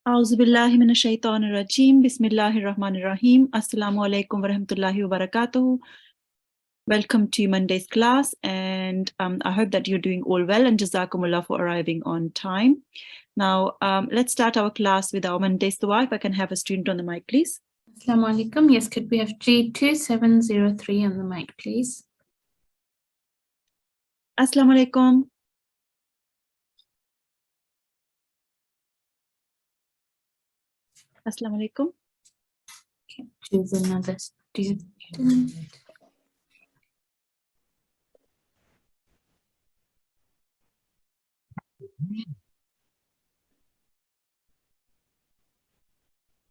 A'udhu billahi minash shaitanir rajim. Bismillahir Rahmanir Rahim. Assalamu alaikum wa rahmatullahi wa barakatuh. Welcome to Monday's class, and I hope that you're doing all well, and jazakumullah for arriving on time. Now, let's start our class with our Monday's dua. If I can have a student on the mic, please. Assalamu alaikum. Yes, could we have G2703 on the mic, please? Assalamu alaikum. Assalamu alaikum. Okay, choose another student.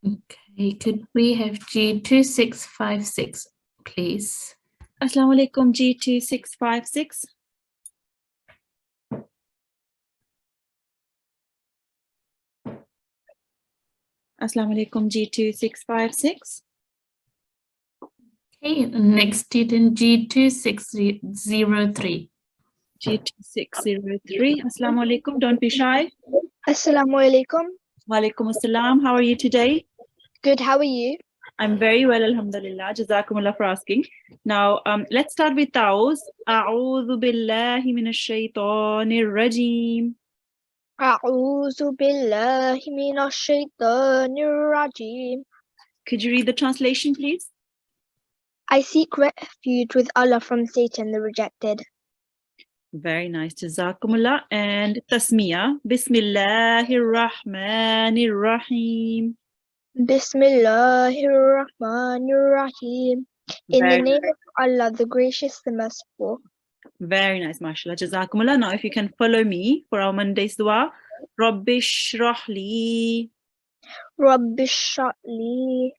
Okay, could we have G2656, please? Assalamu alaikum, G2656. Assalamu alaikum, G2656. Okay, next student G2603. G2603. Assalamu alaikum. Don't be shy. Assalamu alaikum. Wa alaikum assalam. How are you today? Good, how are you? I'm very well, alhamdulillah. Jazakumullah for asking. Now, let's start with those. A'udhu billahi minash shaitanir rajim. A'udhu billahi minash shaitanir rajim. Could you read the translation, please? I seek refuge with Allah from Satan the rejected. Very nice. Jazakumullah. And tasmiyah. Bismillahir Rahmanir Rahim. Bismillahir Rahmanir Rahim. In the name of Allah, the gracious, the merciful. Very nice, mashallah. Jazakumullah. Now, if you can follow me for our Monday's dua. Rabbi shrah li. Rabbi shrah li.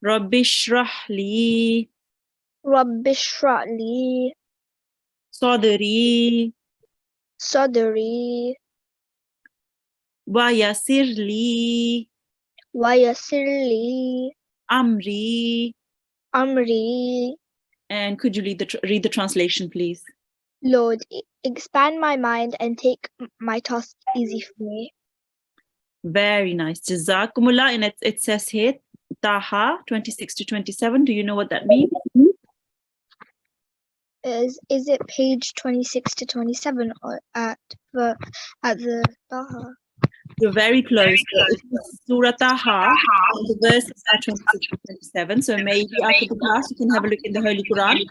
Rabbi shrah li. Rabbi shrah li. Sadri. Sadri. Wa yasir li. Wa yassir li. Amri. Amri. And could you read the translation, please? Lord, expand my mind and take my task easy for me. Very nice. Jazakumullah. And it says here, Taha 26 to 27. Do you know what that means? Is it page 26 to 27 or at the Taha? You're very close. It is Surah Taha. The verse is at 26 to 27. So maybe after the class, you can have a look in the Holy Quran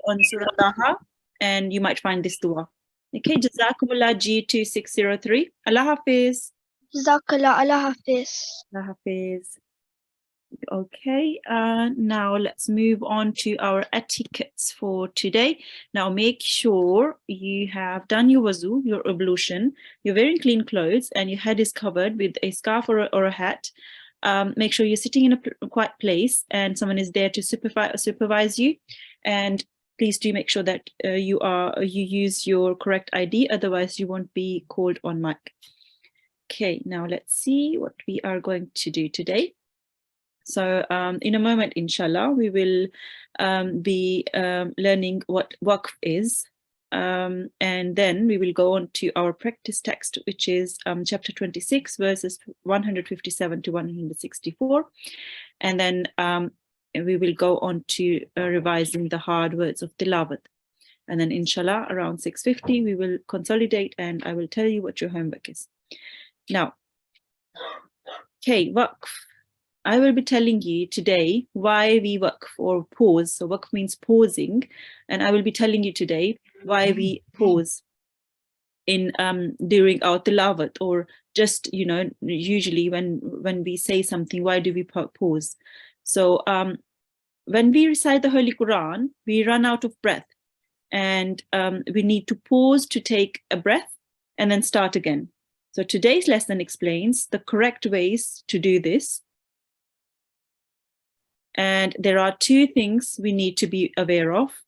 on Surah Taha, and you might find this dua. Okay, Jazakumullah G2603. Allah Hafiz. Jazakallah, Allah Hafiz. Allah Hafiz. Okay, now let's move on to our etiquettes for today. Now make sure you have done your wuzu, your ablution, you're wearing clean clothes, and your head is covered with a scarf or a hat. Make sure you're sitting in a quiet place and someone is there to supervise you. And please do make sure that you use your correct ID, otherwise you won't be called on mic. Okay, now let's see what we are going to do today. So in a moment, inshallah, we will be learning what waqf is. And then we will go on to our practice text, which is chapter 26, verses 157 to 164. And then we will go on to revising the hard words of tilawat. And then inshallah, around 6:50, we will consolidate and I will tell you what your homework is. Now, okay, waqf. I will be telling you today why we waqf or pause. So waqf means pausing, and I will be telling you today why we pause in during our tilawat, or just, you know, usually when we say something, why do we pause? So when we recite the Holy Quran, we run out of breath, and we need to pause to take a breath and then start again. So today's lesson explains the correct ways to do this. And there are two things we need to be aware of.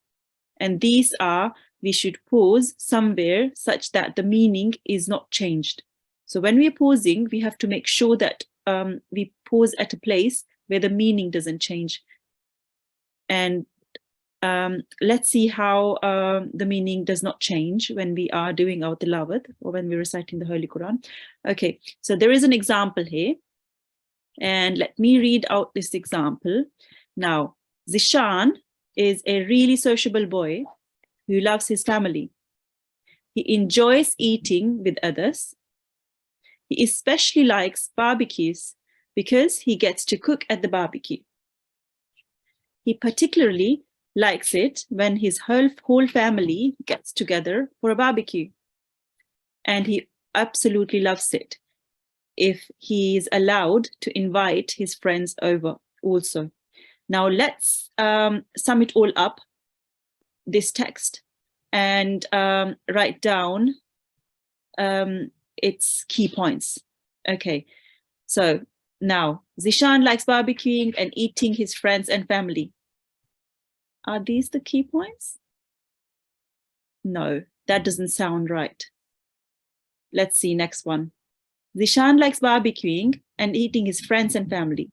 And these are, we should pause somewhere such that the meaning is not changed. So when we're pausing, we have to make sure that we pause at a place where the meaning doesn't change. And let's see how the meaning does not change when we are doing our tilawat or when we're reciting the Holy Quran. Okay, so there is an example here. And let me read out this example. Now, Zishan is a really sociable boy who loves his family. He enjoys eating with others. He especially likes barbecues because he gets to cook at the barbecue. He particularly likes it when his whole family gets together for a barbecue. And he absolutely loves it if he is allowed to invite his friends over also. Now let's sum it all up, this text, and write down its key points. Okay, so now Zishan likes barbecuing and eating his friends and family. Are these the key points? No, that doesn't sound right. Let's see, next one. Zishan likes barbecuing and eating his friends and family.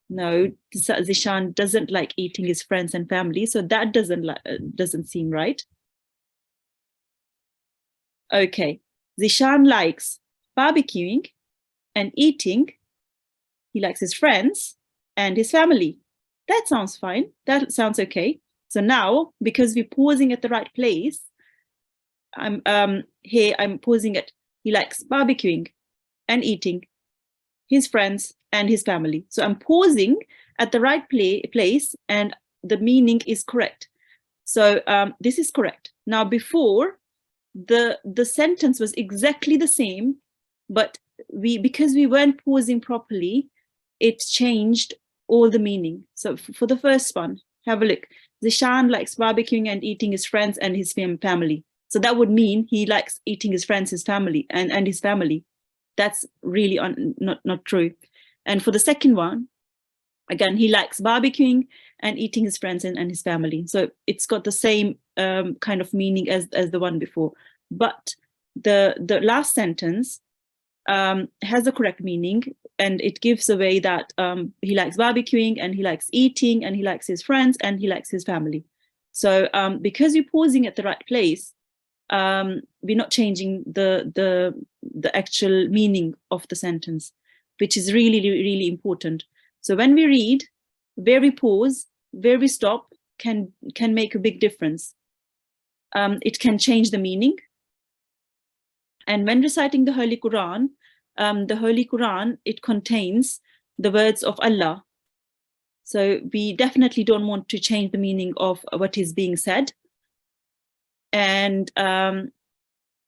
No, Zishan doesn't like eating his friends and family, so that doesn't seem right. Okay, Zishan likes barbecuing and eating. He likes his friends and his family. That sounds fine. That sounds okay. So now, because we're pausing at the right place, I'm pausing at he likes barbecuing and eating his friends and his family. So I'm pausing at the right place and the meaning is correct. So this is correct. Now before, the sentence was exactly the same, but because we weren't pausing properly, it changed all the meaning. So for the first one, have a look. Zishan likes barbecuing and eating his friends and his family. So that would mean he likes eating his friends, his family, and his family. That's really not true. And for the second one, again, he likes barbecuing and eating his friends and his family. So it's got the same kind of meaning as the one before. But the last sentence has the correct meaning, and it gives away that he likes barbecuing and he likes eating and he likes his friends and he likes his family. So because you're pausing at the right place, we're not changing the actual meaning of the sentence, which is really important. So when we read, where we pause, where we stop can make a big difference. It can change the meaning. And when reciting the Holy Quran, it contains the words of Allah. So we definitely don't want to change the meaning of what is being said. And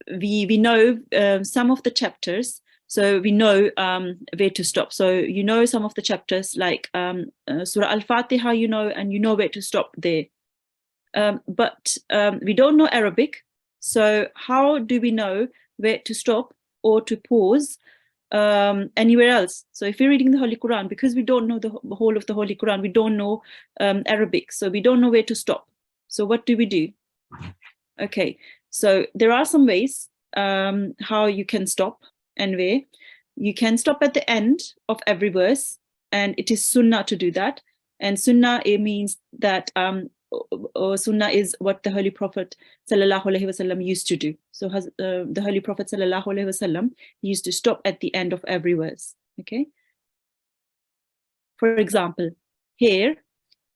we know some of the chapters, so we know where to stop. So you know some of the chapters like Surah Al-Fatiha, you know, and you know where to stop there. But we don't know Arabic, so how do we know where to stop or to pause anywhere else? So if we're reading the Holy Quran, because we don't know the whole of the Holy Quran, we don't know Arabic, so we don't know where to stop. So what do we do? Okay, so there are some ways how you can stop and where. You can stop at the end of every verse, and it is sunnah to do that. And sunnah, it means that sunnah is what the Holy Prophet ﷺ used to do. So the Holy Prophet ﷺ used to stop at the end of every verse. Okay. For example, here,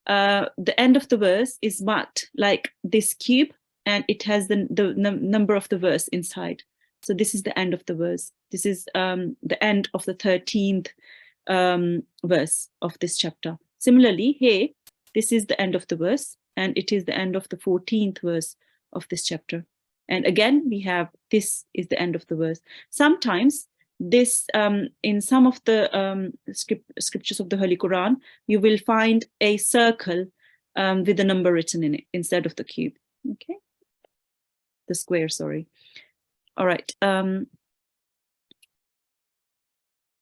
the end of the verse is marked like this cube, and it has the number of the verse inside. So this is the end of the verse. This is the end of the 13th verse of this chapter. Similarly, here, this is the end of the verse, and it is the end of the 14th verse of this chapter. And again, we have this is the end of the verse. Sometimes this, in some of the scriptures of the Holy Quran, you will find a circle with the number written in it instead of the cube. Okay, the square, sorry. All right.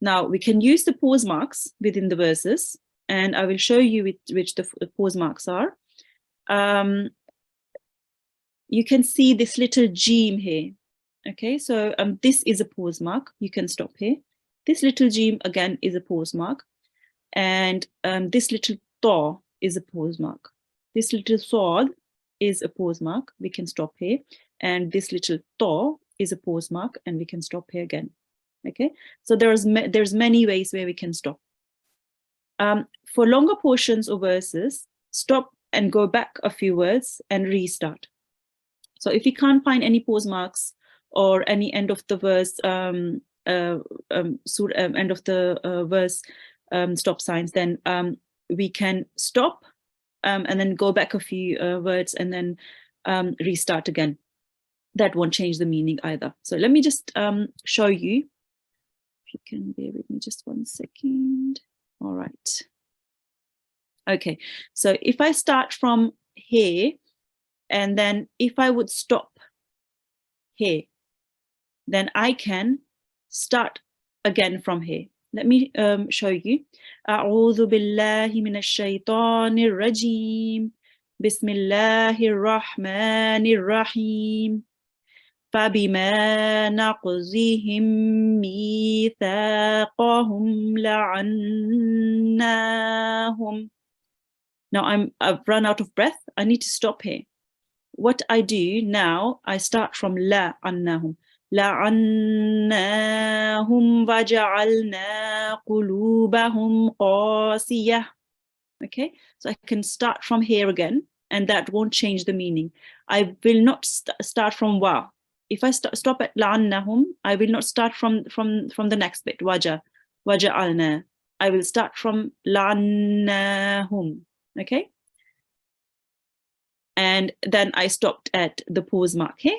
Now we can use the pause marks within the verses, and I will show you which the pause marks are. You can see this little gem here. Okay, so this is a pause mark. You can stop here. This little gem again is a pause mark, and this little ta is a pause mark. This little sword is a pause mark. We can stop here. And this little to is a pause mark, and we can stop here again. Okay, so there's many ways where we can stop. For longer portions or verses, stop and go back a few words and restart. So if you can't find any pause marks or any end of the verse, end of the verse stop signs, then we can stop and then go back a few words and then restart again. That won't change the meaning either. So let me just show you. If you can bear with me just 1 second. All right. Okay, so if I start from here, and then if I would stop here, then I can start again from here. Let me show you. أعوذ بالله من الشيطان الرجيم. بسم الله الرحمن الرحيم. فبما نقضهم ميثاقهم لعناهم. Now I've run out of breath. I need to stop here. What I do now, I start from la annahum. لعناهم وجعلنا قلوبهم قاسية. Okay, so I can start from here again, and that won't change the meaning. I will not start from wa. If I stop at la'annahum, I will not start from the next bit, waja'alna. I will start from la'annahum. Okay, and then I stopped at the pause mark here.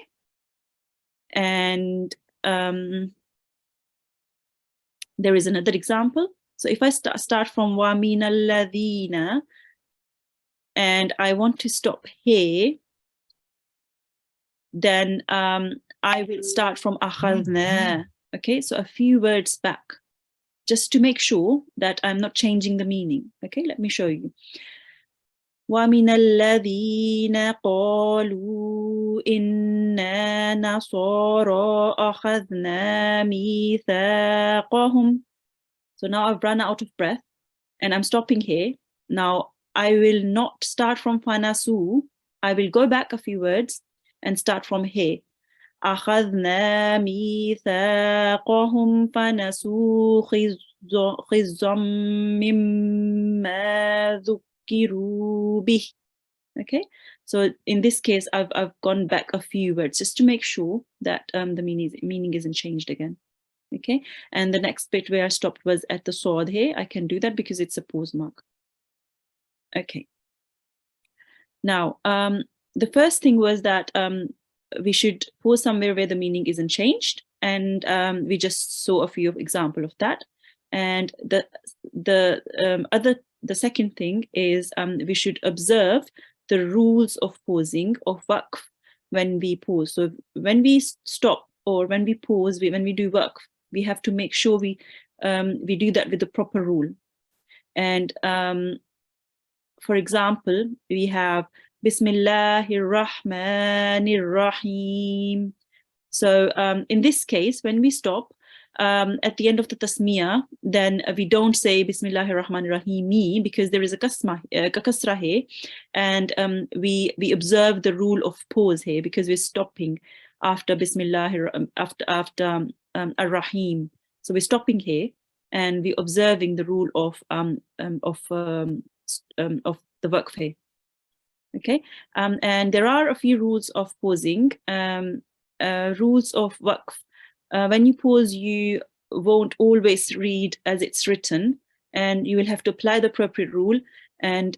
And there is another example. So if I start from wa min alladhina, and I want to stop here, then I will start from akhadna. Okay, so a few words back, just to make sure that I'm not changing the meaning. Okay, let me show you. وَمِنَ الَّذِينَ قَالُوا إِنَّا نَصَارَى أَخَذْنَا مِيثَاقَهُمْ. So now I've run out of breath, and I'm stopping here. Now I will not start from fanasu. I will go back a few words and start from here. أَخَذْنَا مِيثَاقَهُمْ فَنَسُوا خِزًّا مِّمَّا ذُكِّرُوا بِهِ. Okay, so in this case, I've gone back a few words just to make sure that the meaning isn't changed again. Okay, and the next bit where I stopped was at the sword here. I can do that because it's a pause mark. Okay. Now, the first thing was that we should pause somewhere where the meaning isn't changed, and we just saw a few examples of that. And the second thing is we should observe the rules of pausing of waqf when we pause. So when we stop or when we pause, when we do waqf, we have to make sure we do that with the proper rule. And for example, we have Bismillahir Rahmanir Rahim. So in this case, when we stop at the end of the tasmiyah, then we don't say Bismillahir Rahmanir Rahim because there is a kasra here, and we observe the rule of pause here because we're stopping after Bismillahir after Ar-Rahim. So we're stopping here and we're observing the rule of the waqf here. Okay, and there are a few rules of pausing. Rules of waqf. When you pause, you won't always read as it's written, and you will have to apply the appropriate rule. And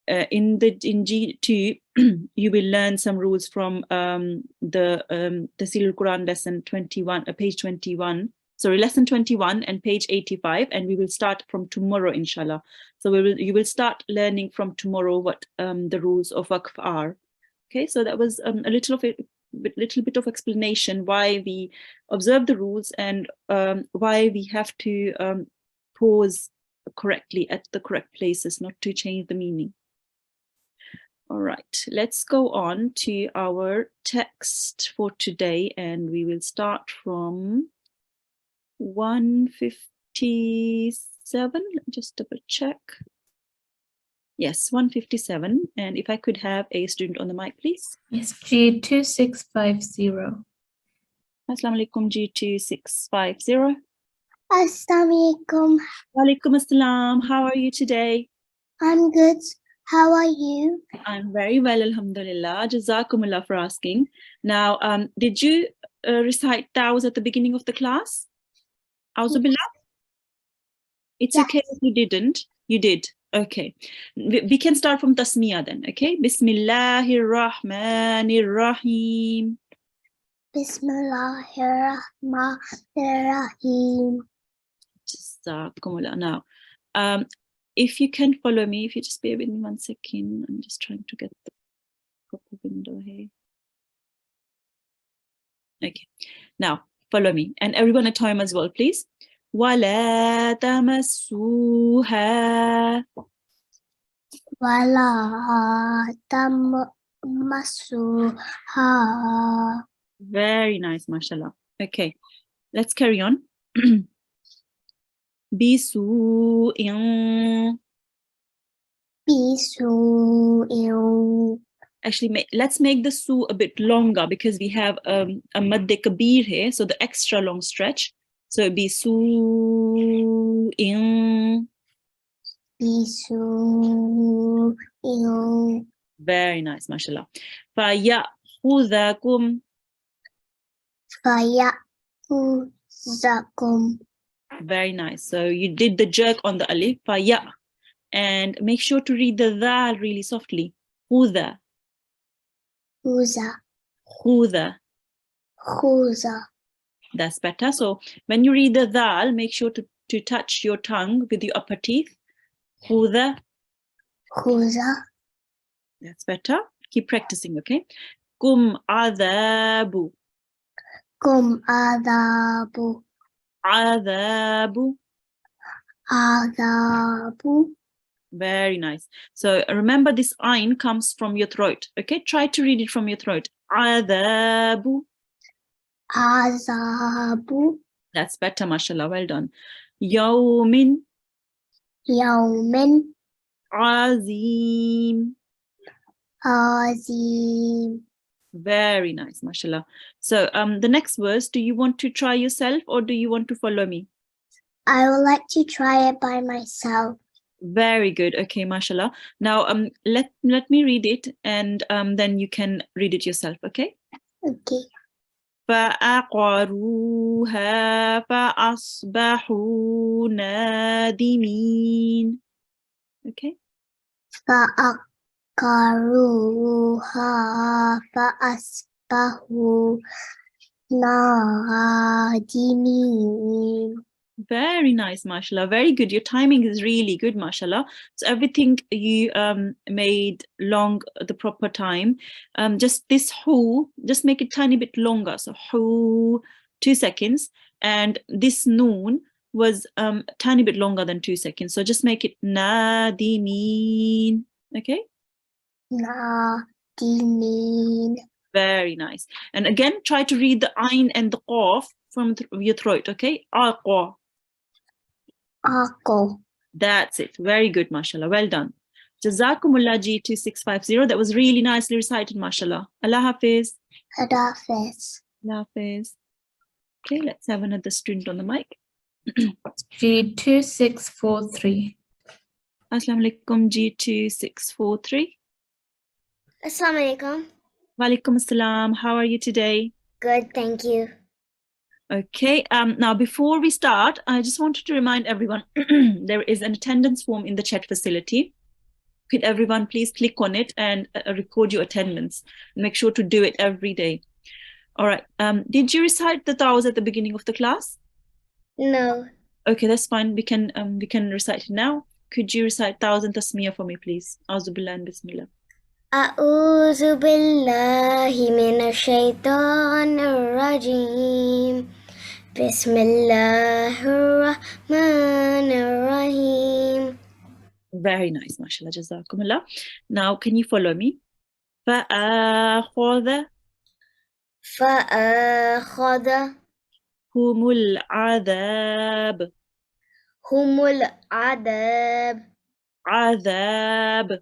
in G2, you will learn some rules from the Talimul-Quran lesson 21, page 21. Sorry, lesson 21 and page 85, and we will start from tomorrow, inshallah. So you will start learning from tomorrow what the rules of waqf are. Okay, so that was a little bit of explanation why we observe the rules and why we have to pause correctly at the correct places, not to change the meaning. All right, let's go on to our text for today, and we will start from 157. Let me just double check. Yes, 157. And if I could have a student on the mic, please. Yes, G2650. Assalamu alaikum, G2650. Assalamualaikum. Walaikum assalam. How are you today? I'm good. How are you? I'm very well, alhamdulillah. Jazakumullah for asking. Now, did you recite Taws at the beginning of the class? Auzubillah? It's Yes. okay if you didn't. You did. Okay. We can start from Tasmiyah then, okay? Bismillahir Rahmanir Rahim. Bismillahirrahmanirrahim. Jazakumullah. Now, if you can follow me, if you just bear with me 1 second, I'm just trying to get the proper window here. Okay, now follow me, and everyone at home as well, please. وَلَا تَمَسُّوهَا. Wala tamassuha. Very nice, mashallah. Okay, let's carry on. بِسُوءٍ. Bisu'in. Actually, let's make the su a bit longer because we have a madde kabir here, so the extra long stretch. So it'd be su-in. Bisu'in. Very nice, mashallah. فَيَأْخُذَكُمْ. Fayakuzakum. Very nice. So you did the jerk on the alif, faya, and make sure to read the dal really softly. Khuda, Khuza. khuda. Khuza. That's better. So when you read the dal, make sure to touch your tongue with your upper teeth. Khuda. Khuza. That's better. Keep practicing, okay? Kum adabu. Kum adabu. Adabu. Adabu. Very nice. So remember, this ayn comes from your throat. Okay, try to read it from your throat. Adabu. Azabu. That's better, mashallah. Well done. Yawmin Yawmin. azim. Azim. Very nice, mashallah. So the next verse, do you want to try yourself or do you want to follow me? I would like to try it by myself. Very good. Okay, mashallah. Now let me read it, and then you can read it yourself, okay? Okay. فَأَقَرُوهَا فَأَصْبَحُوا نَادِمِينَ. Okay? فَأَقَرُوهَا فَأَصْبَحُوا نَادِمِينَ. Very nice, mashallah. Very good. Your timing is really good, mashallah. So everything you made long the proper time. Just this hu, just make it tiny bit longer. So hu, 2 seconds, and this noon was a tiny bit longer than 2 seconds. So just make it nadimin. Okay? Nadimin. Very nice. And again, try to read the ayn and the qaf from your throat. Okay? Aqwa. Ako. That's it. Very good, mashallah. Well done. Jazakumullah G2650. That was really nicely recited, mashallah. Allah Hafiz. Hadafis. Allah Hafiz. Okay, let's have another student on the mic. G2643. Assalamu alaikum, G2643. Assalamu alaikum. Walaikum assalam. How are you today? Good, thank you. Okay, now before we start, I just wanted to remind everyone there is an attendance form in the chat facility. Could everyone please click on it and record your attendance? Make sure to do it every day. All right. Did you recite the taws at the beginning of the class? No. Okay, that's fine. We can recite it now. Could you recite taws and tasmiyah for me, please? A'udhu billah and bismillah. A'udhu billahi minash shaitanir rajim. Bismillahirrahmanirrahim. Very nice, mashallah, jazakumullah. Now, can you follow me? فَأَخَذَ فَأَخَذَ humul adab. humul adab. Adhab.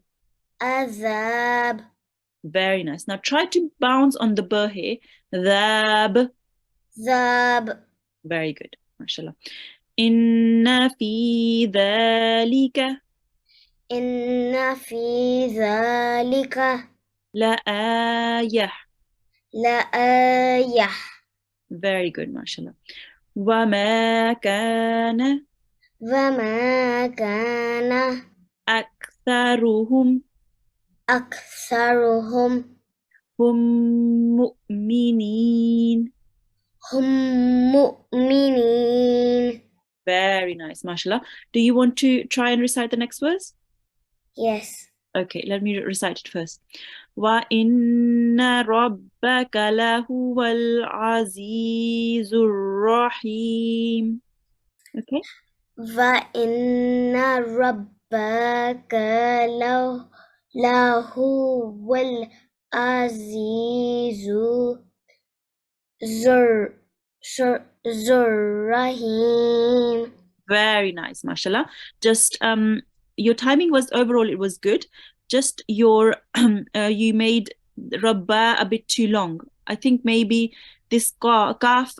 Azab. Very nice. Now try to bounce on the b here. Dhab. Zab. Very good. MashaAllah. Inna fi dhalika Inna fi dhalika la ayah. la ayah. Very good, MashaAllah. Wa ma kana وما كان aktharuhum أكثرهم hum mu'minin. هم مؤمنين. Very nice, MashaAllah. Do you want to try and recite the next verse? Yes. Okay, let me recite it first. Wa inna rabbaka lahuwal azizur rahim. Okay. وإن ربك لهو العزيز ذو الرحيم. Very nice, mashallah. Just your timing was overall, it was good. Just your you made rabba a bit too long. I think maybe this kaf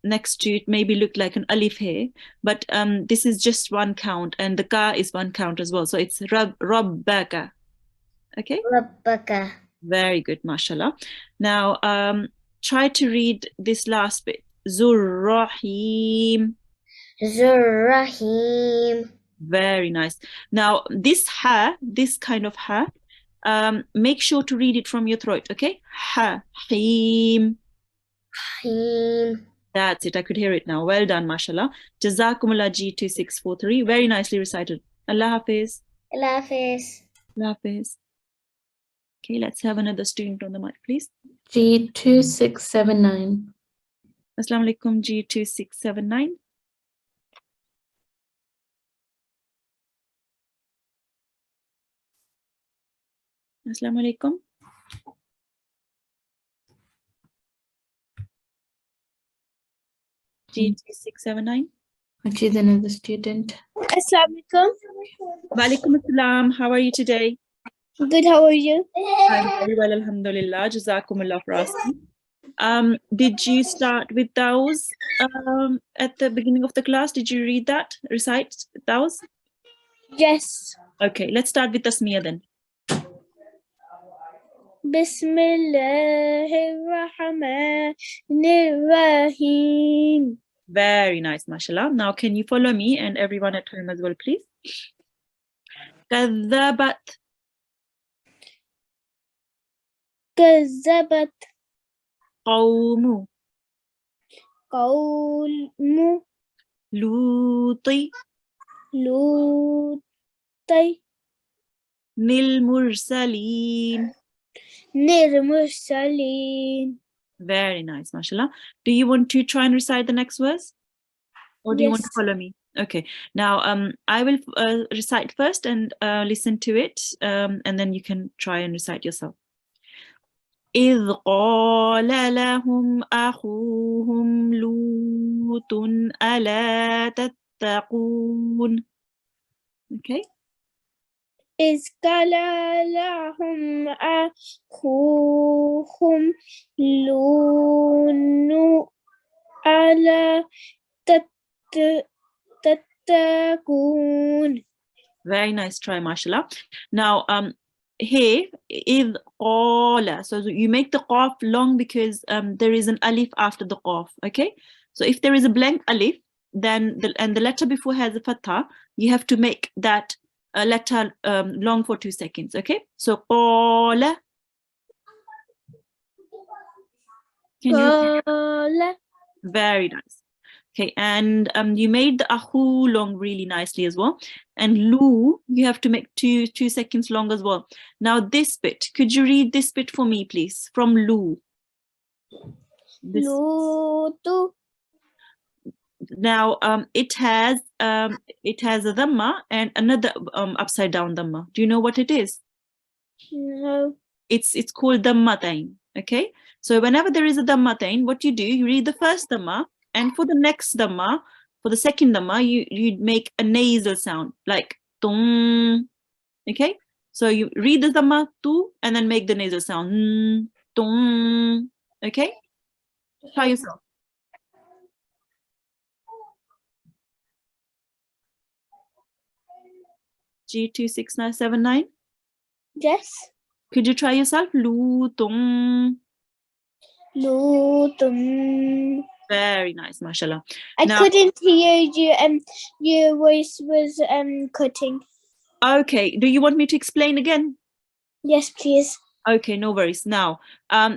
next to it maybe looked like an alif here, but this is just one count and the ka is one count as well. So it's rabbaka. Okay? ربك. Very good, mashallah. Now try to read this last bit. Zurrahim. Zurrahim. Very nice. Now this ha, this kind of ha, make sure to read it from your throat, okay? Ha, him. Him. That's it. I could hear it now. Well done, mashallah. Jazakumullah G2643. Very nicely recited. Allah Hafiz. Allah Hafiz. Allah Hafiz. Okay, let's have another student on the mic, please. G2679. Assalamu alaikum G2679. Assalamu alaikum. G2679. She's another student. Assalamualaikum. Walaikum assalam. How are you today? Good, how are you? I'm very well, alhamdulillah. Jazakumullah for asking. Did you start with those at the beginning of the class? Did you read that? Recite those? Yes. Okay, let's start with Tasmiyah then. Bismillahirrahmanirrahim. Very nice, mashallah. Now, can you follow me and everyone at home as well, please? كذبت كذبت قوم قوم لوط لوط للمرسلين. المرسلين. Very nice, mashallah. Do you want to try and recite the next verse? Or do you want to Yes. follow me? Okay. Now, I will recite first and listen to it, and then you can try and recite yourself. إذ قال لهم أخوهم لوط ألا تتقون. Okay. إذ قال لهم أخوهم لوط ألا تتقون. Very nice try, mashallah. Now, here is qala. So you make the qaf long because there is an alif after the qaf. Okay. So if there is a blank alif, then the letter before has a fatha, you have to make that letter long for 2 seconds. Okay. So qala. Can you? قال. Very nice. Okay, and you made the ahu long really nicely as well. And lu, you have to make 2 seconds long as well. Now this bit, could you read this bit for me, please? From lu. This- لوط. Now it has a dhamma and another upside down dhamma. Do you know what it is? No. It's called dhammatain. Okay, so whenever there is a dhammatain, what you do, you read the first dhamma, and for the next dhamma, for the second dhamma, you make a nasal sound like tung, Okay, so you read the dhamma tu and then make the nasal sound. Tung. Okay, try yourself. G26979. Yes. Could you try yourself? Lu tung. Lutum. Very nice, mashallah. I Now- couldn't hear you. Your voice was cutting. Okay, do you want me to explain again? Yes, please. Okay, no worries. Now,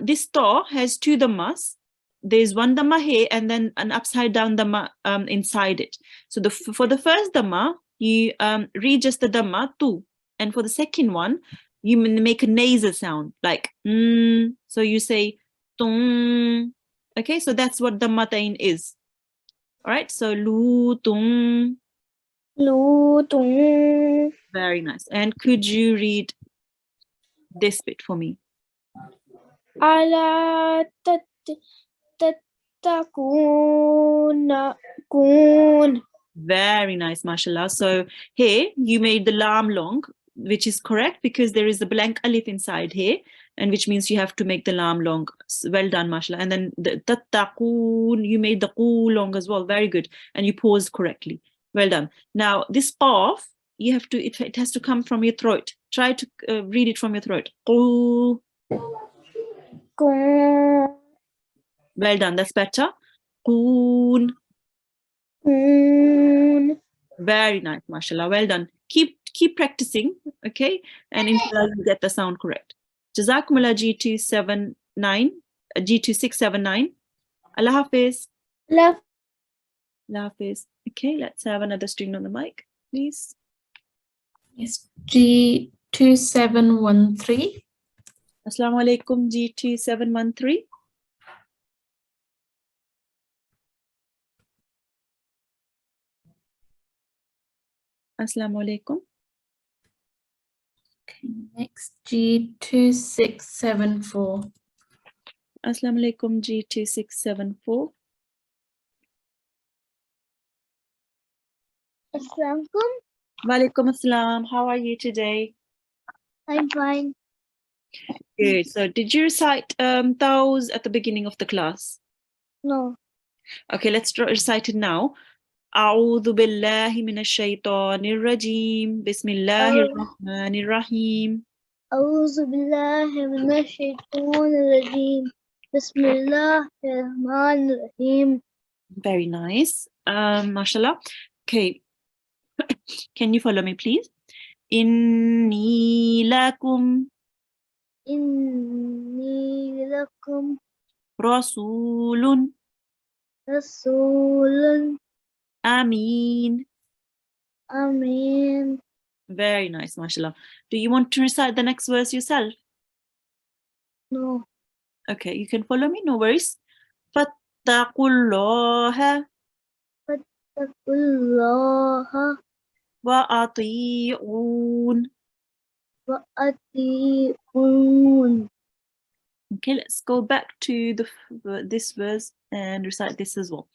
this ta has two dhammas. There's one dhamma here and then an upside down dhamma inside it. So for the first dhamma, you read just the dhamma tu, and for the second one, you make a nasal sound like so you say tung. Okay, so that's what dhammatain is. All right, so lu tung. Lutum. Very nice. And could you read this bit for me? Ala tatakuna kun. Very nice, mashallah. So here you made the lam long, which is correct because there is a blank alif inside here, and which means you have to make the lam long. Well done, mashallah. And then the tattaqun, you made the qu long as well. Very good. And you paused correctly. Well done. Now this qaf, you have to, it has to come from your throat. Try to read it from your throat. Qu. Kun. Well done. That's better. Qun. Kun. Very nice, mashallah. Well done. Keep practicing, okay? And inshallah you get the sound correct. Jazakumullah G2679. Allah Hafiz. Love. Allah Hafiz. Okay, let's have another student on the mic, please. Yes, G2713. Assalamu alaikum G2713. Assalamu alaikum. Okay, next G2674. Assalamu alaikum G2674. Assalamualaikum. Walaikum assalam. How are you today? I'm fine. Good. So did you recite those at the beginning of the class? No. Okay, let's recite it now. أعوذ بالله من الشيطان الرجيم بسم الله الرحمن الرحيم. أعوذ بالله من الشيطان الرجيم. بسم الله الرحمن الرحيم. Very nice. Mashallah. Okay. Can you follow me, please? إني لكم إني لكم رسول رسول أمين. أمين. Very nice, mashallah. Do you want to recite the next verse yourself? No. Okay, you can follow me, no worries. فاتقوا الله اتقوا الله وأطيعون. وأطيعون. Okay, let's go back to this verse and recite this as well.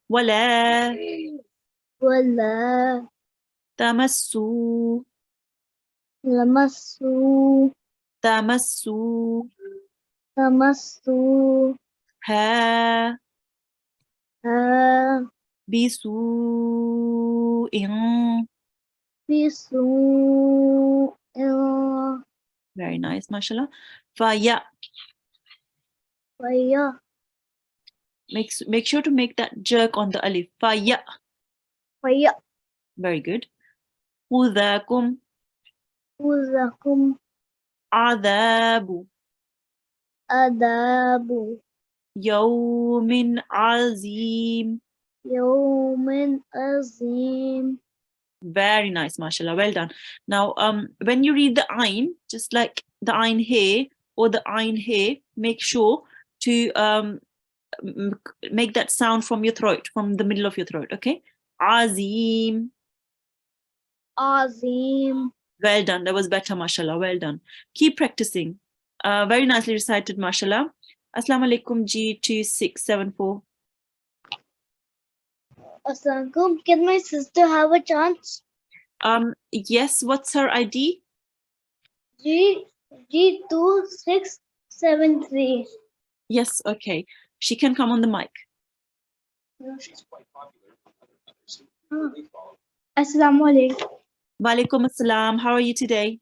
ولا ولا تمسوا لمسوا تمسوا تمسوا ها بسوء بسوء. Very nice, mashallah. فيا ويا make sure to make that jerk on the alif. فيا. ويا Very good. خذكم خذكم عذاب عذاب يوم عظيم. يوم عظيم. Very nice, mashallah. Well done. Now, when you read the ayn, just like the ayn here or the ayn here, make sure to make that sound from your throat, from the middle of your throat. Okay. Azim. عظيم. Well done. That was better, mashallah. Well done. Keep practicing. Very nicely recited, mashallah. Assalamu alaikum G2674. Assalamualaikum. Can my sister have a chance? Yes, what's her ID? G2673. Yes, okay. She can come on the mic. Assalamu alaikum. Walaikum assalam. How are you today?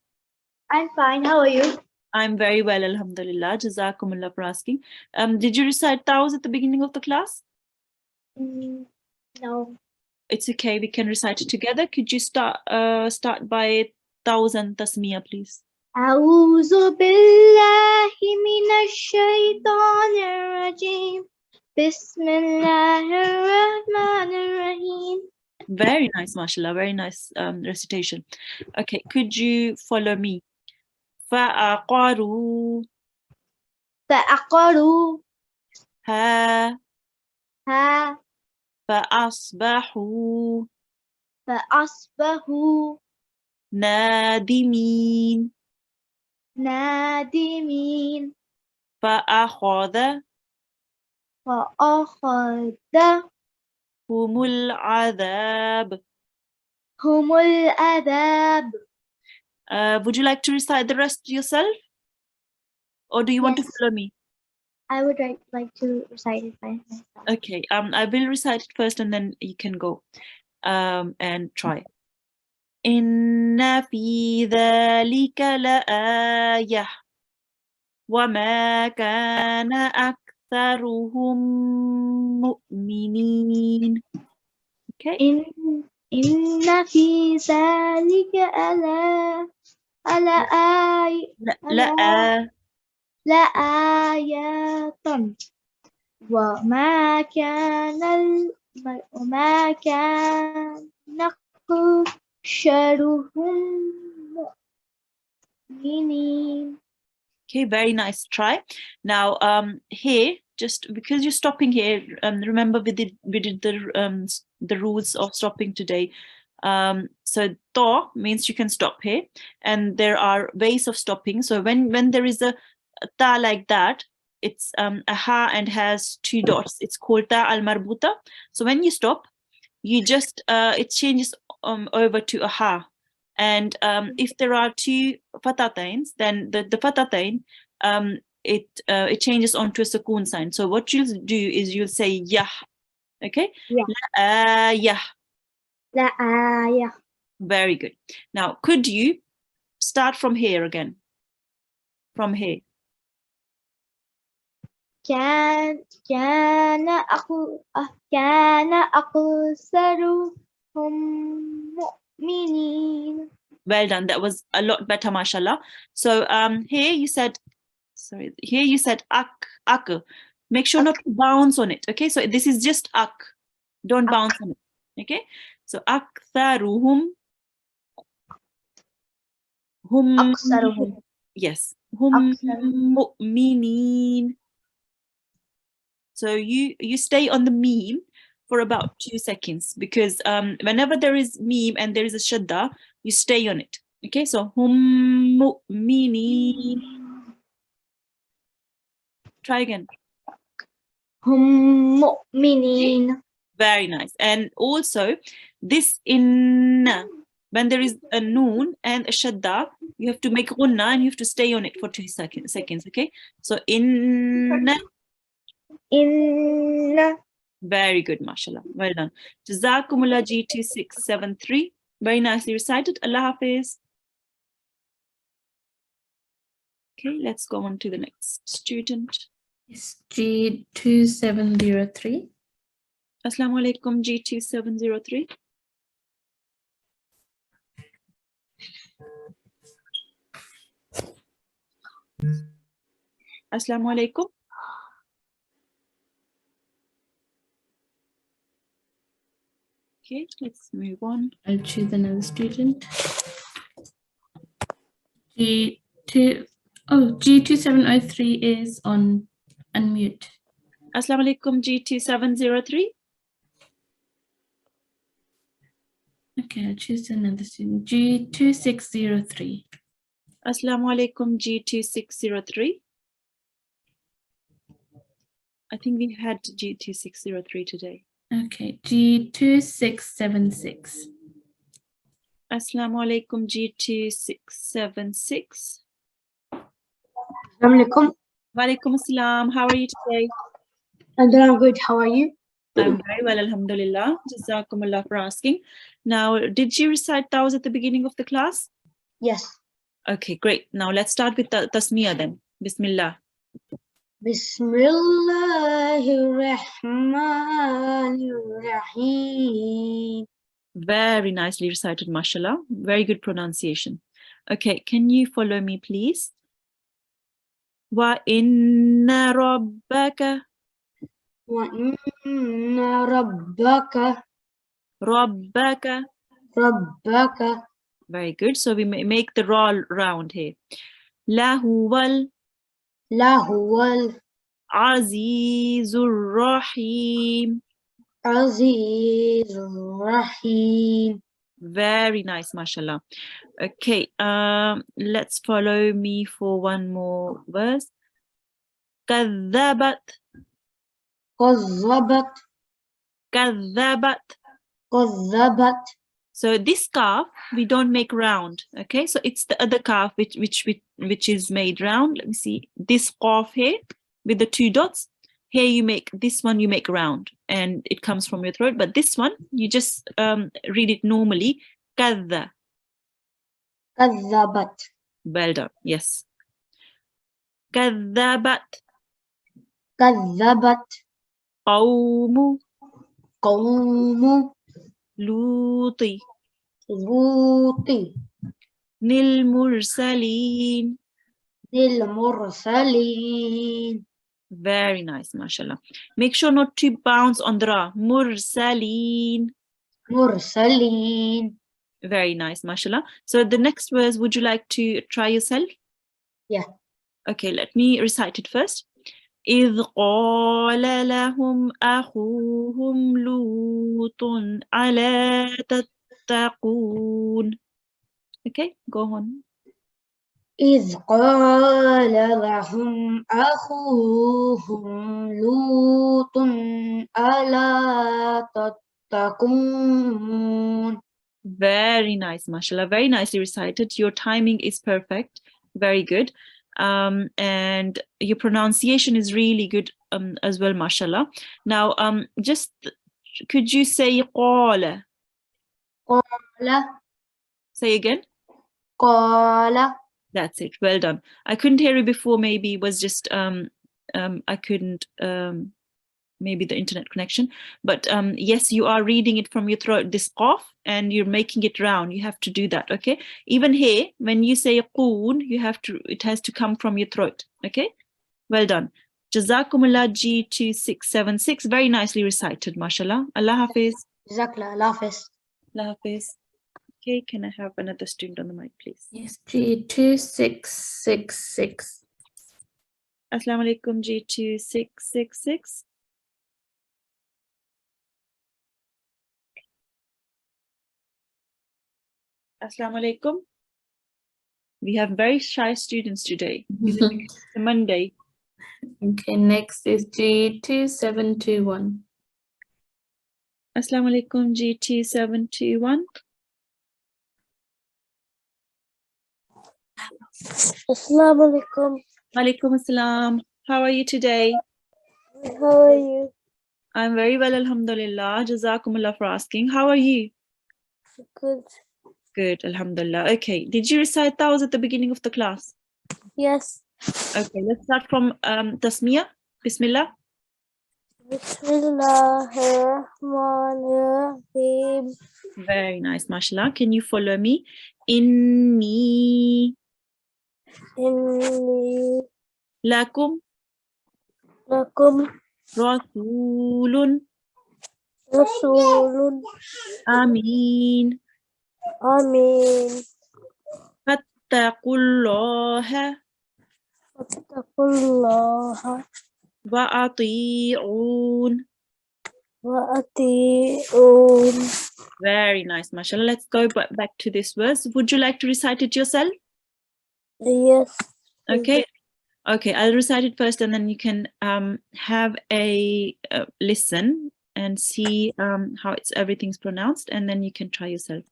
I'm fine. How are you? I'm very well, alhamdulillah. Jazakumullah for asking. Did you recite Taws at the beginning of the class? No. It's okay. We can recite it together. Could you start by Taws and Tasmiya, please? أعوذ بالله من الشيطان الرجيم. بسم الله الرحمن الرحيم. Very nice, mashallah. Very nice recitation. Okay, could you follow me? فَأَقَرُوا فأقروا ها ها فأصبحوا فأصبحوا نادمين نادمين. فأخذهم فأخذهم العذاب. العذاب. Would you like to recite the rest yourself? Or do you want to Yes. follow me? I would like to recite it by myself. Okay, I will recite it first and then you can go and try. إن في ذلك لآية وما كان أكثرهم مؤمنين. Okay. إن في ذلك لآيات وما كان أكثرهم مؤمنين. Okay, very nice try. Now, here, just because you're stopping here, remember we did the rules of stopping today. So to means you can stop here, and there are ways of stopping. So when there is a ta like that, it's a ha and has two dots. It's called ta al marbuta. So when you stop, you just it changes over to a ha. And if there are two fatatains, then the fatatain it changes onto a sukoon sign. So what you'll do is you'll say yah. Okay? Yeah. Yah. لآية. Very good. Now, could you start from here again? From here. كان أكثرهم مؤمنين. Well done. That was a lot better, mashallah. So here you said ak. Make sure not to bounce on it. Okay, so this is just ak. Don't bounce on it. Okay, so aktharuhum hum. أكثرهم. Yes, hum أكثر. mu'minin. So you stay on the meme for about 2 seconds, because whenever there is meme and there is a shadda, you stay on it. Okay, so hum mu'minin. Try again. هم مؤمنين. Very nice. And also this inna, when there is a noon and a shadda, you have to make gunna and you have to stay on it for 2 seconds. Okay, so inna. إن. Very good, mashallah. Well done. Jazakumullah G2673. Very nicely recited. Allah Hafiz. Okay, let's go on to the next student. Yes, G2703. Assalamu alaikum, G2703. Assalamu alaikum. Okay, let's move on. I'll choose another student. G2703 is on unmute. Assalamu alaikum, G2703. Okay, I'll choose another student. G2603. Assalamu alaikum, G2603. I think we had G2603 today. Okay, G2676. Assalamu alaikum, G2676. Assalamualaikum. Walaikum assalam. How are you today? I'm doing good. How are you? I'm very well, alhamdulillah. Jazakumullah for asking. Now, did you recite Tawz at the beginning of the class? Yes. Okay, great. Now let's start with the tasmiyah then. Bismillah. Bismillahirrahmanirrahim. Very nicely recited, mashallah. Very good pronunciation. Okay, can you follow me, please? Wa inna rabbaka. Wa inna rabbaka. Rabbaka. Rabbaka. Very good. So we make the ra round here. Lahuwal Lahuwal azizur rahim. azizur rahim. Very nice, mashallah. Okay, let's follow me for one more verse. Kadhabat. Qazzabat. Kadhabat. Qazzabat. So this calf we don't make round. Okay, so it's the other calf which is made round. Let me see. This calf here with the two dots. Here you make this one, you make round and it comes from your throat. But this one you just read it normally. Kadha. Qazzabat. Well done. Yes. Kadhabat. Qazzabat. Qawmu Qawmu Luti. Luti. Nil Mursaleen. Lil Mursaleen. Very nice, mashallah. Make sure not to bounce on the ra. Mursaleen. Mursaleen. Very nice, mashallah. So the next verse, would you like to try yourself? Yeah. Okay, let me recite it first. إذ قال لهم أخوهم لوط ألا تتقون. Okay, go on. إذ قال لهم أخوهم لوط ألا تتقون. Very nice, mashallah. Very nicely recited. Your timing is perfect. Very good. And your pronunciation is really good as well, mashallah. Now, just could you say qala? قال Say again. قال. That's it. Well done. I couldn't hear it before. Maybe it was just I couldn't maybe the internet connection. But yes, you are reading it from your throat, this qaf, and you're making it round. You have to do that. Okay. Even here, when you say qoon, you have to. It has to come from your throat. Okay. Well done. Jazakumullah G2676. Very nicely recited. Mashallah. Allah Hafiz. Jazakallah. Allah Hafiz. Allah Hafiz. Okay. Can I have another student on the mic, please? Yes, G2666. Assalamu alaikum G2666. Assalamu alaikum. We have very shy students today. It's a Monday. Okay, next is G2721. Assalamu alaikum G2721. Assalamu alaikum. Alaikum assalam. How are you today? How are you? I'm very well, alhamdulillah. Jazakumullah for asking. How are you? Good. Good, alhamdulillah. Okay. Did you recite Tawz at the beginning of the class? Yes. Okay, let's start from Tasmiyah. Bismillah. Bismillahirrahmanirrahim. Very nice, mashallah. Can you follow me? Inni Inni lakum lakum rasulun rasulun amin. amin. Fattaqullaha Fattakullaha wa ati'un. wa ati'un. Very nice, mashallah. Let's go back to this verse. Would you like to recite it yourself? Yes. Okay. Okay, I'll recite it first and then you can have a listen and see how everything's pronounced, and then you can try yourself.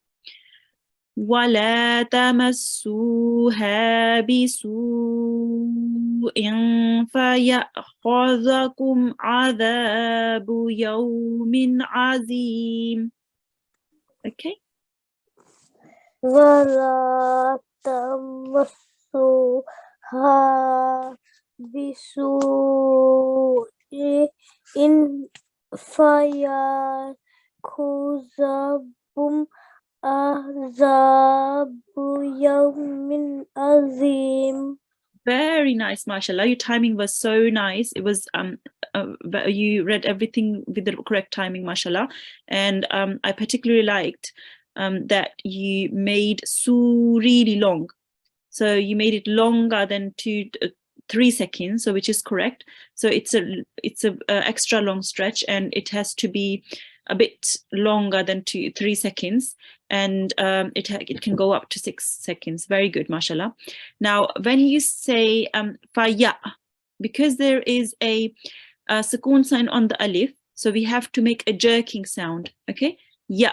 ولا تمسوها بسوء فيأخذكم عذاب يوم عظيم. Okay. ولا تمسوها بسوء فيأخذكم عذاب يوم عظيم. Very nice, mashallah. Your timing was so nice. It was you read everything with the correct timing, mashallah. And I particularly liked that you made su really long. So you made it longer than 3 seconds, so which is correct. So it's a extra long stretch, and it has to be a bit longer than 3 seconds, and it can go up to 6 seconds. Very good, mashallah. Now, when you say faya, because there is a sukoon sign on the alif, so we have to make a jerking sound. Okay, ya.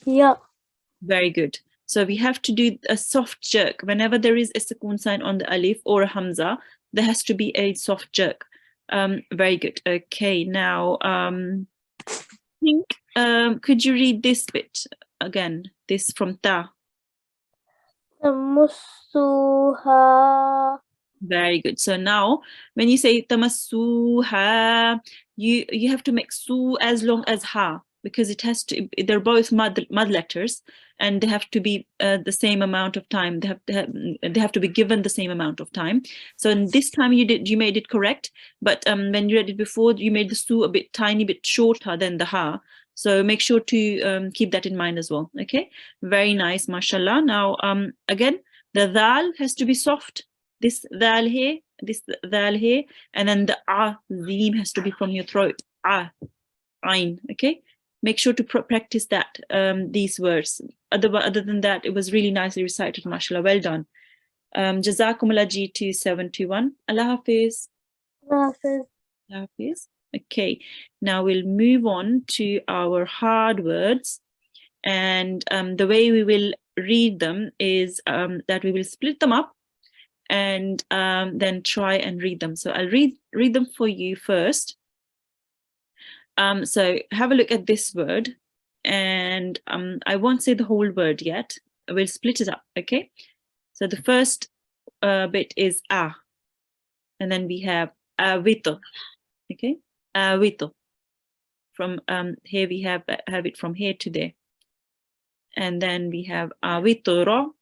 Yeah. Very good. So we have to do a soft jerk. Whenever there is a sukoon sign on the alif or a hamza, there has to be a soft jerk. Very good. Okay, now could you read this bit again? This from ta. تمسوها. Very good. So now when you say tamassuha, you have to make su as long as ha, because it has to, they're both mud letters, and they have to be the same amount of time. They have to be given the same amount of time. So in this time you made it correct, but when you read it before, you made the su a tiny bit shorter than the ha. So make sure to keep that in mind as well. Okay, very nice, mashallah. Now again, the dal has to be soft. This dal here, and then the azim has to be from your throat. Ain. Okay, make sure to practice that, these words. Other than that, it was really nicely recited, mashallah. Well done. Jazakumullah G2 721. Allah Hafiz. Allah Hafiz. Okay, now we'll move on to our hard words, and the way we will read them is that we will split them up and then try and read them. So I'll read them for you first. So have a look at this word, and I won't say the whole word yet. We'll split it up, okay? So the first bit is a, and then we have awito, okay? Awito. From here we have it from here to there, and then we have awitoro.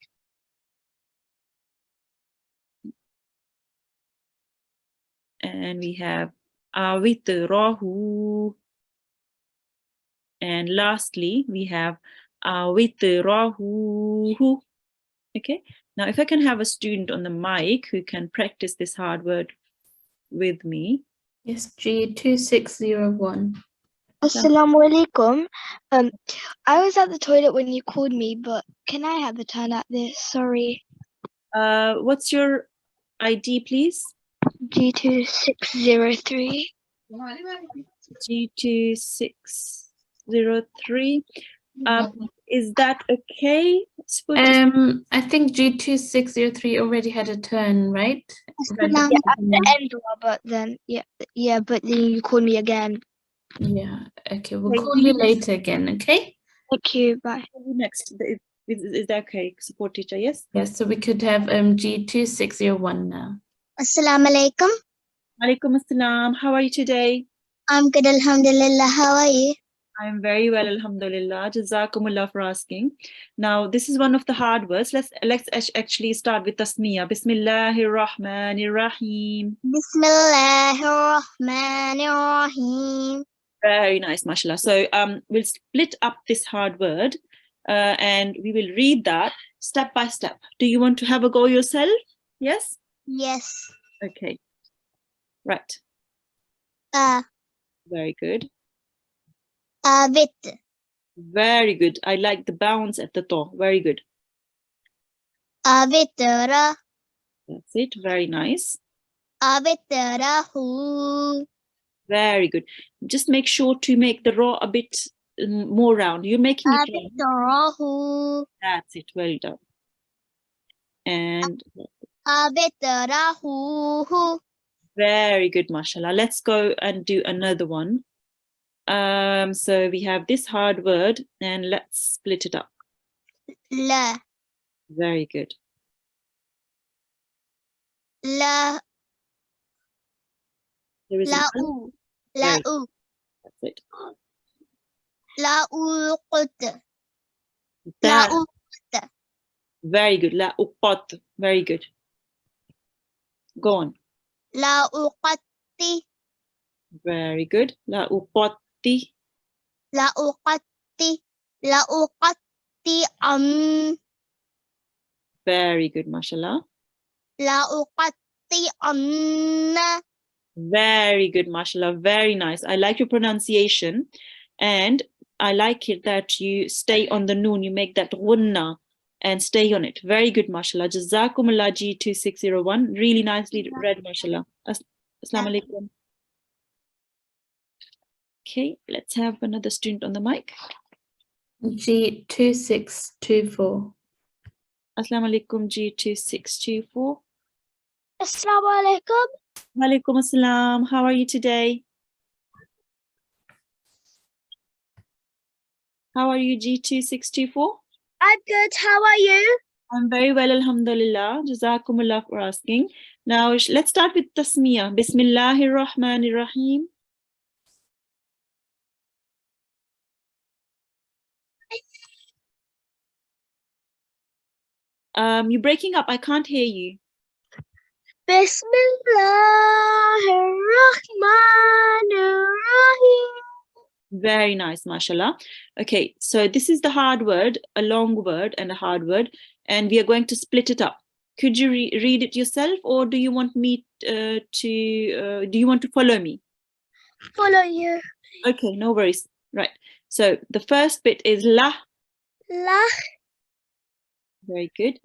And we have awitrahu. And lastly, we have awitrahu. Okay. Now, if I can have a student on the mic who can practice this hard word with me. Yes, G2601. Assalamu alaikum. I was at the toilet when you called me, but can I have a turn at this? Sorry. What's your ID, please? G2603. G2603. Is that okay? I think G2603 already had a turn, right? Yeah, at the end, but then but then you called me again. Yeah, okay, we'll call you later again, okay? Thank you. Bye. Next, is that okay? Support teacher, yes? Yes, so we could have G2601 now. Assalamu alaikum. Alaikum assalam. How are you today? I'm good, alhamdulillah. How are you? I'm very well, alhamdulillah. Jazakumullah for asking. Now, this is one of the hard words. Let's actually start with tasmiyah. Bismillahir Rahmanir Rahim. Bismillahir Rahmanir Rahim. Very nice, mashallah. So we'll split up this hard word and we will read that step by step. Do you want to have a go yourself? Yes? Yes. Okay. Right. Very good. With. Very good. I like the bounce at the top. Very good. Avitra. That's it. Very nice. Avitrahu. Very good. Just make sure to make the ra a bit more round. You're making it round. أبتره That's it. Well done. And أبتره very good, mashallah. Let's go and do another one. So we have this hard word and let's split it up. لا Very good. لا There is لا an أو لا Very أو That's it. لا أوقد لا That, أوقد very good. La uqat. Very good. Go on. لا أوقدي Very good. La uqatti. لا أوقدي لا أوقدي Very good, mashallah. لا أوقدي Very good, mashallah. Very nice. I like your pronunciation. And I like it that you stay on the noon. You make that gunna and stay on it. Very good, mashallah. Jazakumullah G2601. Really nicely read, mashallah. Assalamu alaikum. Okay, let's have another student on the mic. G2624. Assalamu alaikum G2624. Assalamu alaikum. Walaikum assalam. How are you today? How are you, G2624? I'm good. How are you? I'm very well, alhamdulillah. Jazakumullah for asking. Now, let's start with tasmiyah. Bismillahir Rahmanir Rahim. You're breaking up. I can't hear you. Bismillahirrahmanirrahim. Very nice, mashallah. Okay, so this is the hard word, a long word and a hard word, and we are going to split it up. Could you read it yourself, or do you want me do you want to follow me? Follow you. Okay, no worries. Right. So the first bit is la. La Very good.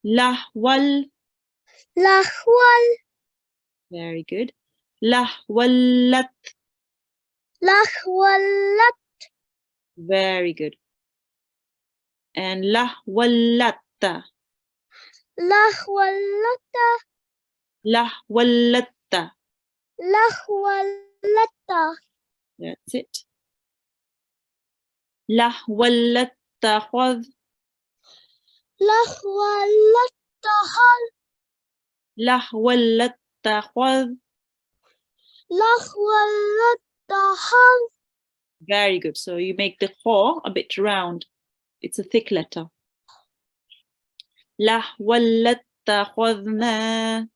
La wal. lahwal Very good. La wallat. lahwalat Very good. And la wallatta. lahwalata La wallatta. lahwalata That's it. La wallatta khudh. lahwalata hal La wallatta khudh. lahwalata hal Very good. So you make the kha a bit round. It's a thick letter. La wallatta khudna.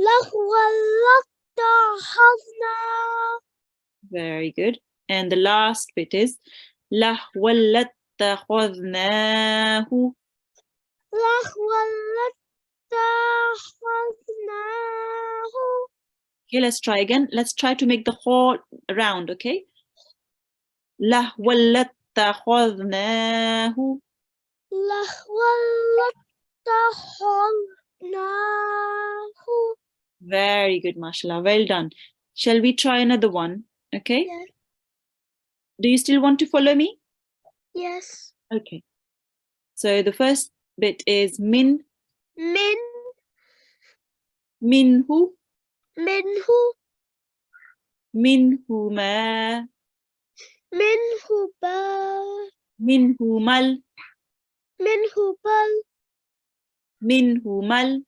lahwalata hazna Very good. And the last bit is La wallatta khudnahu. lahwalata haznahu Okay, let's try again. Let's try to make the kha round, okay? La wallatta khudnahu. lahwalata haznahu. Very good, mashallah. Well done. Shall we try another one? Okay. Yes. Do you still want to follow me? Yes. Okay. So the first bit is min, Min minhu, minhu minhuma, minhu ba minhumal, minhu bal minhumal.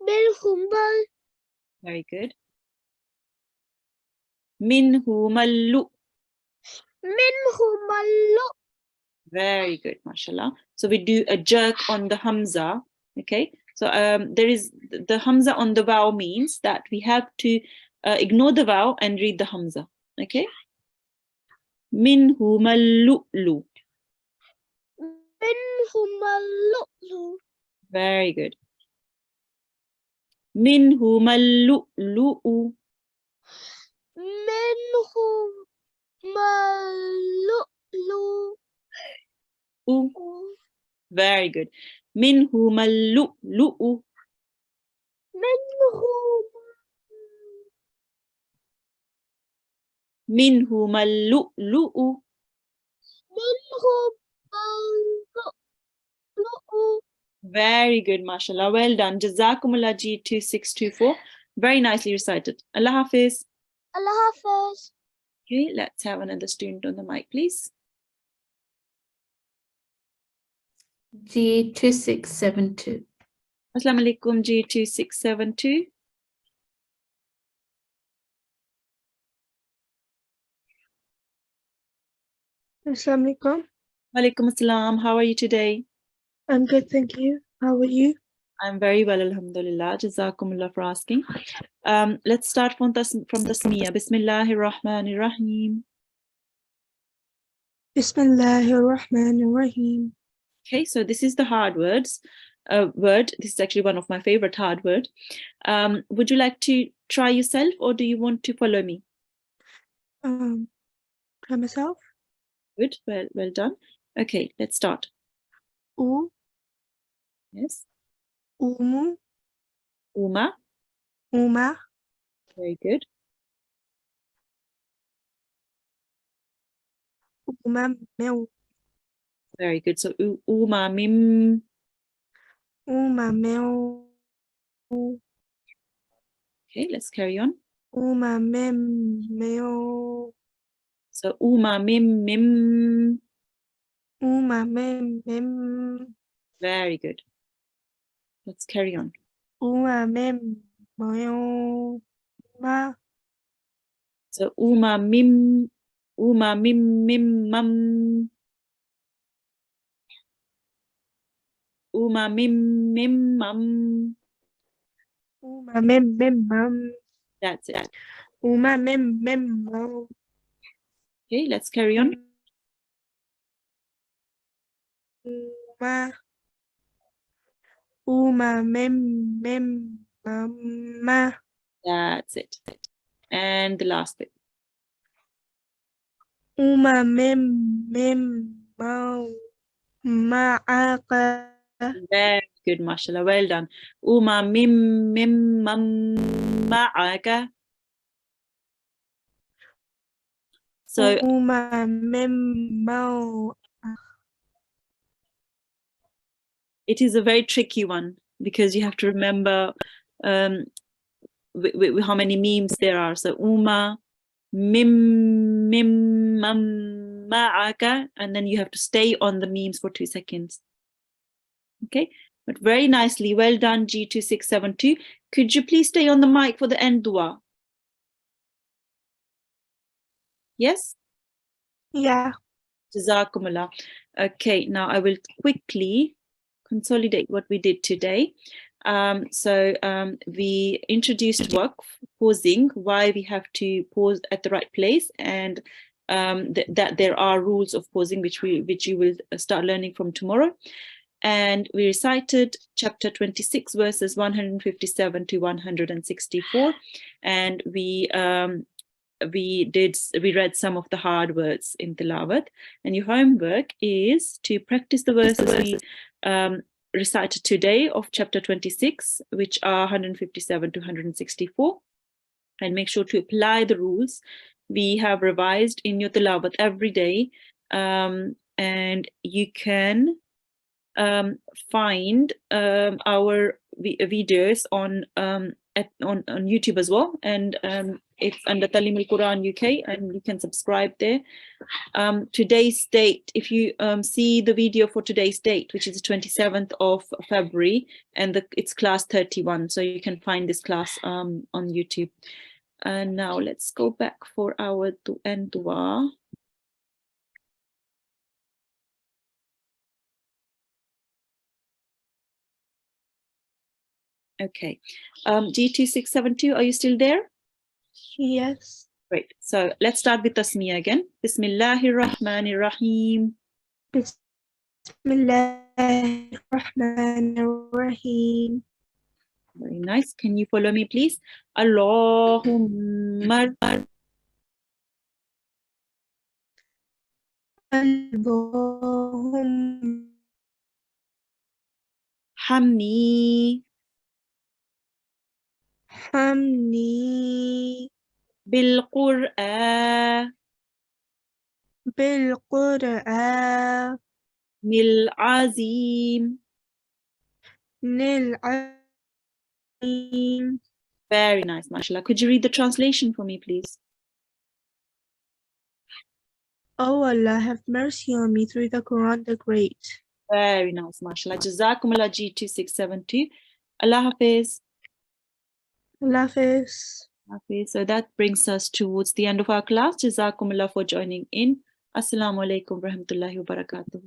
minhum bal Very good. Minhumallu. minhu mallu Very good, mashallah. So we do a jerk on the hamza. Okay. So there is the hamza on the vowel means that we have to ignore the vowel and read the hamza. Okay. Minhumallu. minhu mallu Very good. Minhumallu. minhu mallu Very good. Minhumallu. minhu منهما اللؤلؤ. منهم اللؤلؤ. Very good, mashallah. Well done. Jazakumullah G2624. Very nicely recited. Allah Hafiz. Allah Hafiz. Okay, let's have another student on the mic, please. G2672. Assalamu alaikum G2672. Assalamu alaikum. Walaikum assalam. How are you today? I'm good, thank you. How are you? I'm very well, alhamdulillah. Jazakumullah for asking. Let's start from Tasmiyah. Bismillahir Rahmanir Rahim. Bismillahir Rahmanir Rahim. Okay, so this is the hard words. This is actually one of my favorite hard words. Would you like to try yourself or do you want to follow me? Try myself. Good, well done. Okay, let's start. U, Yes. umu, Uma. uma, Very good. umameu, Very good. So uma mim. umameu, Okay, let's carry on. umamemeu, So uma mim mim. umamemem, Very good. Let's carry on. umamemeu, ma, So uma mim mim mam. Uma mim mam. umamememam, That's it. umamememam, Okay, let's carry on. uma, umamememama, That's it. And the last bit. umamememau, ma'aka, Very good, mashallah. Well done. Uma mim mam ma'aka. So umamemau, it is a very tricky one because you have to remember how many memes there are. So uma mim mam ma'aka, and then you have to stay on the memes for 2 seconds. Okay, but very nicely. Well done, G2672. Could you please stay on the mic for the end dua? Yes? yeah. Jazakumullah. Okay, now I will quickly consolidate what we did today. We introduced waqf, pausing, why we have to pause at the right place, and that there are rules of pausing which you will start learning from tomorrow. And we recited chapter 26 verses 157 to 164, and we read some of the hard words in tilawat. And your homework is to practice the verses we recited today of chapter 26, which are 157 to 164, and make sure to apply the rules we have revised in your tilawat every day. And you can find our videos on YouTube as well, and it's under Talimul-Quran UK, and you can subscribe there. Today's date, if you see the video for today's date, which is the 27th of February, and it's class 31, so you can find this class on YouTube. And now let's go back for our end dua. Okay, G2672, are you still there? Yes. Great. So let's start with Tasmiyah again. Bismillahir Rahmanir Rahim. Bismillahir Rahmanir Rahim. Very nice. Can you follow me, please? Allahumma. Allahumma Hamni. hamni Bil-Qur'an Bil-Qur'an Azim. Nil-Azim. Very nice, mashallah. Could you read the translation for me, please? O Allah, have mercy on me through the Quran the Great. Very nice, mashallah. Jazakumullah G2672. Allah Hafiz. Allah Hafiz. Okay, so that brings us towards the end of our class. Jazakumullah for joining in. Assalamu alaikum warahmatullahi wabarakatuh.